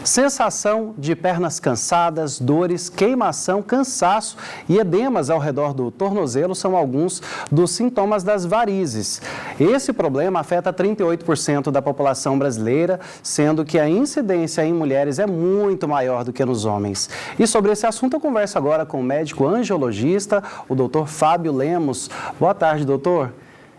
Sensação de pernas cansadas, dores, queimação, cansaço e edemas ao redor do tornozelo são alguns dos sintomas das varizes. Esse problema afeta 38% da população brasileira, sendo que a incidência em mulheres é muito maior do que nos homens. E sobre esse assunto eu converso agora com o médico angiologista, o Dr. Fábio Lemos. Boa tarde, doutor.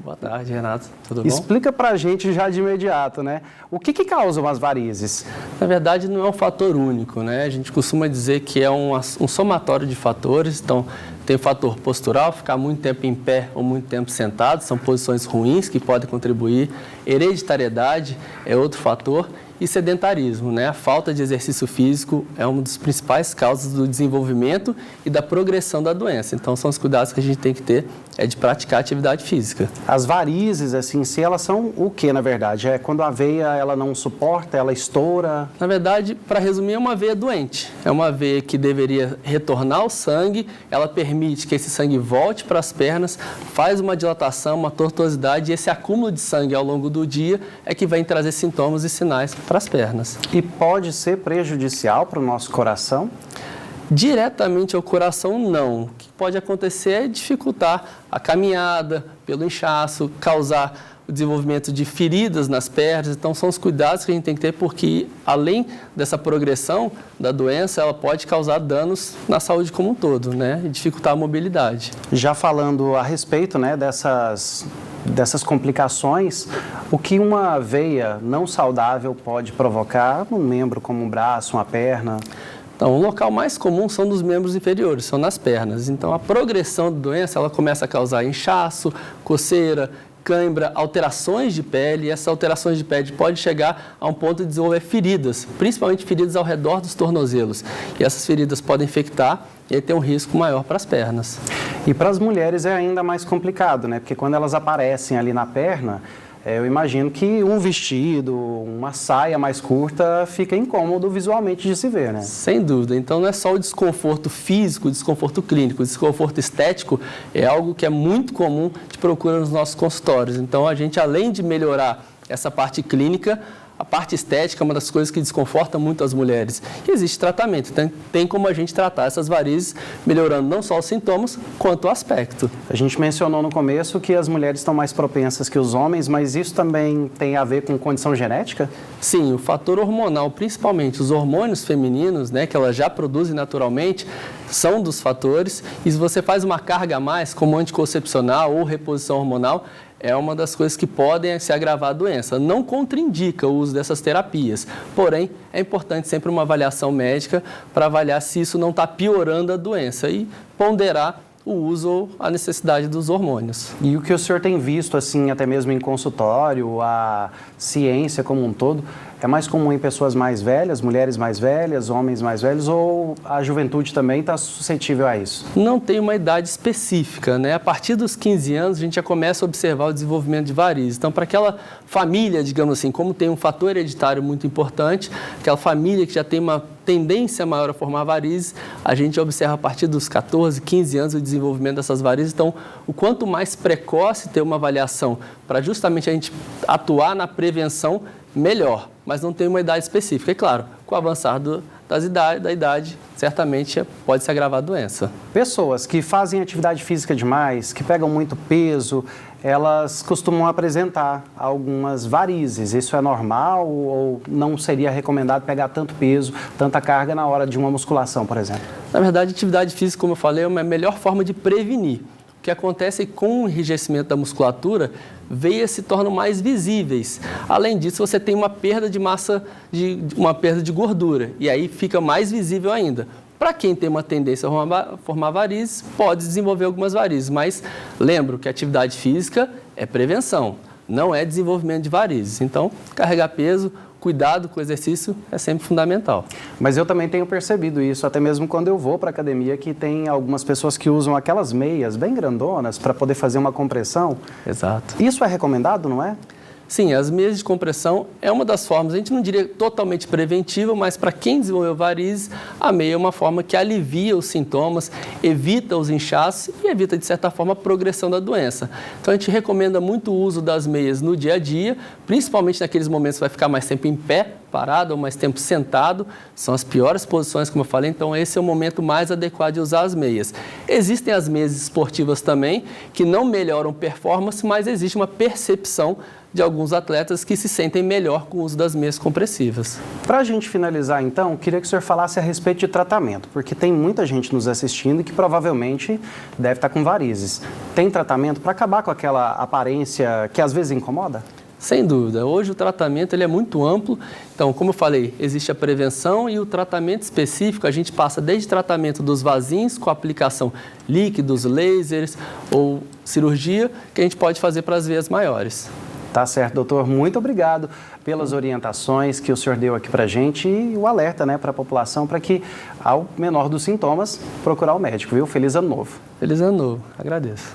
Boa tarde, Renato. Tudo bom? Explica pra gente já de imediato, né? O que causam as varizes? Na verdade, não é um fator único, né? A gente costuma dizer que é um somatório de fatores. Então, tem o fator postural, ficar muito tempo em pé ou muito tempo sentado, são posições ruins que podem contribuir. Hereditariedade é outro fator. E sedentarismo, né? A falta de exercício físico é uma das principais causas do desenvolvimento e da progressão da doença. Então, são os cuidados que a gente tem que ter, é de praticar atividade física. As varizes, assim, se elas são o que, na verdade? É quando a veia ela não suporta, ela estoura? Na verdade, para resumir, é uma veia doente. É uma veia que deveria retornar o sangue, ela permite que esse sangue volte para as pernas, faz uma dilatação, uma tortuosidade, e esse acúmulo de sangue ao longo do dia é que vai trazer sintomas e sinais para as pernas. E pode ser prejudicial para o nosso coração? Diretamente ao coração, não. O que pode acontecer é dificultar a caminhada pelo inchaço, causar o desenvolvimento de feridas nas pernas. Então, são os cuidados que a gente tem que ter, porque além dessa progressão da doença, ela pode causar danos na saúde como um todo, né? E dificultar a mobilidade. Já falando a respeito, né, dessas complicações, o que uma veia não saudável pode provocar num membro como um braço, uma perna? Então, o local mais comum são dos membros inferiores, são nas pernas. Então, a progressão da doença, ela começa a causar inchaço, coceira, cãibra, alterações de pele, e essas alterações de pele podem chegar a um ponto de desenvolver feridas, principalmente feridas ao redor dos tornozelos. E essas feridas podem infectar e aí tem um risco maior para as pernas. E para as mulheres é ainda mais complicado, né? Porque quando elas aparecem ali na perna, eu imagino que um vestido, uma saia mais curta fica incômodo visualmente de se ver, né? Sem dúvida. Então, não é só o desconforto físico, o desconforto clínico. O desconforto estético é algo que é muito comum de procura nos nossos consultórios. Então, a gente, além de melhorar essa parte clínica, a parte estética é uma das coisas que desconforta muito as mulheres. E existe tratamento, então tem como a gente tratar essas varizes, melhorando não só os sintomas, quanto o aspecto. A gente mencionou no começo que as mulheres estão mais propensas que os homens, mas isso também tem a ver com condição genética? Sim, o fator hormonal, principalmente os hormônios femininos, né, que elas já produzem naturalmente, são dos fatores. E se você faz uma carga a mais, como anticoncepcional ou reposição hormonal, é uma das coisas que podem se agravar a doença. Não contraindica o uso dessas terapias, porém, é importante sempre uma avaliação médica para avaliar se isso não está piorando a doença e ponderar o uso ou a necessidade dos hormônios. E o que o senhor tem visto, assim, até mesmo em consultório, a ciência como um todo, é mais comum em pessoas mais velhas, mulheres mais velhas, homens mais velhos, ou a juventude também está suscetível a isso? Não tem uma idade específica, né? A partir dos 15 anos, a gente já começa a observar o desenvolvimento de varizes. Então, para aquela família, digamos assim, como tem um fator hereditário muito importante, aquela família que já tem uma tendência maior a formar varizes, a gente observa a partir dos 14, 15 anos o desenvolvimento dessas varizes. Então, o quanto mais precoce ter uma avaliação para justamente a gente atuar na prevenção, melhor, mas não tem uma idade específica. E claro, com o avançar da idade, certamente pode se agravar a doença. Pessoas que fazem atividade física demais, que pegam muito peso, elas costumam apresentar algumas varizes. Isso é normal ou não seria recomendado pegar tanto peso, tanta carga na hora de uma musculação, por exemplo? Na verdade, atividade física, como eu falei, é uma melhor forma de prevenir. O que acontece é que com o enrijecimento da musculatura, veias se tornam mais visíveis. Além disso, você tem uma perda de massa, uma perda de gordura, e aí fica mais visível ainda. Para quem tem uma tendência a formar varizes, pode desenvolver algumas varizes, mas lembro que a atividade física é prevenção, não é desenvolvimento de varizes. Então, carregar peso, cuidado com o exercício é sempre fundamental. Mas eu também tenho percebido isso, até mesmo quando eu vou para a academia, que tem algumas pessoas que usam aquelas meias bem grandonas para poder fazer uma compressão. Exato. Isso é recomendado, não é? Sim, as meias de compressão é uma das formas, a gente não diria totalmente preventiva, mas para quem desenvolveu varizes, a meia é uma forma que alivia os sintomas, evita os inchaços e evita, de certa forma, a progressão da doença. Então, a gente recomenda muito o uso das meias no dia a dia, principalmente naqueles momentos que vai ficar mais tempo em pé, parado ou mais tempo sentado, são as piores posições, como eu falei, então esse é o momento mais adequado de usar as meias. Existem as meias esportivas também, que não melhoram performance, mas existe uma percepção de alguns atletas que se sentem melhor com o uso das meias compressivas. Para a gente finalizar, então, queria que o senhor falasse a respeito de tratamento, porque tem muita gente nos assistindo que provavelmente deve estar com varizes. Tem tratamento para acabar com aquela aparência que às vezes incomoda? Sem dúvida. Hoje o tratamento ele é muito amplo. Então, como eu falei, existe a prevenção e o tratamento específico. A gente passa desde tratamento dos vasinhos com aplicação líquidos, lasers ou cirurgia, que a gente pode fazer para as veias maiores. Tá certo, doutor. Muito obrigado pelas orientações que o senhor deu aqui para a gente e o alerta, né, para a população para que, ao menor dos sintomas, procurar o médico, viu? Feliz ano novo. Feliz ano novo. Agradeço.